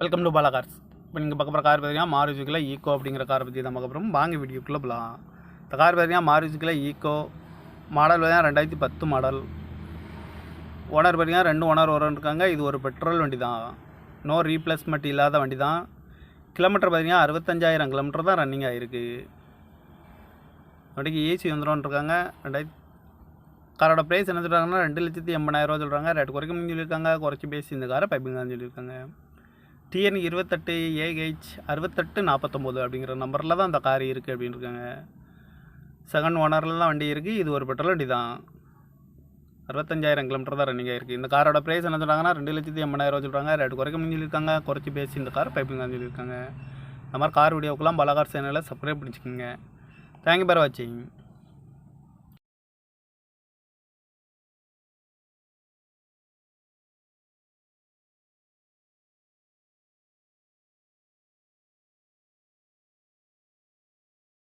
Welcome to Bala cars. இப்போ நீங்கள் பார்க்க போகிற கார் பார்த்தீங்கன்னா மாருதிக்குள்ள ஈக்கோ அப்படிங்கிற காரை பற்றி தான் பார்க்க போகிறோம். வாங்க வீடியோக்குள்ளே போகலாம். இந்த கார் பார்த்தீங்கன்னா மாருதிக்குள்ள ஈக்கோ மாடல் பார்த்தீங்கன்னா 2010 மாடல். ஓனர் பார்த்தீங்கன்னா 2 ஓனர் இருக்காங்க. இது ஒரு பெட்ரோல் வண்டி தான், நோ ரீப்ளேஸ்மெண்ட் இல்லாத வண்டி தான். கிலோமீட்டர் பார்த்தீங்கன்னா 65,000 கிலோமீட்டர் தான் ரன்னிங் ஆகிருக்கு. வண்டிக்கு ஏசி வந்துடும் இருக்காங்க. காரோட ப்ரைஸ் என்ன சொல்கிறாங்கன்னா 2,80,000 சொல்கிறாங்க. ரேட்டு குறைக்க சொல்லியிருக்காங்க. குறைச்சி பேசி இந்த காரை பைப்பிங் தான் சொல்லியிருக்காங்க. TN 28 AH 6849 அப்படிங்கிற நம்பரில் தான் அந்த கார் இருக்குது அப்படின்னு இருக்காங்க. செகண்ட் ஓனரில் தான் வண்டி இருக்குது. இது ஒரு பெட்ரோல் வண்டி தான். 65,000 கிலோமீட்டர் தான் ரன்னிங் ஆகிருக்கு. இந்த காரோட ப்ரைஸ் என்ன சொல்கிறாங்கன்னா 2,80,000 சொல்கிறாங்க. ரேட்டு குறைக்க சொல்லியிருக்காங்க. குறைச்சி பேசி இந்த கார் பைப்பிங் தான் சொல்லியிருக்காங்க. இந்த மாதிரி கார் வீடியோக்கெல்லாம் பாலா கார் சேனலில் சப்ஸ்கிரைப் பண்ணிச்சுக்கோங்க. தேங்க்யூ ஃபார் வாட்சிங்.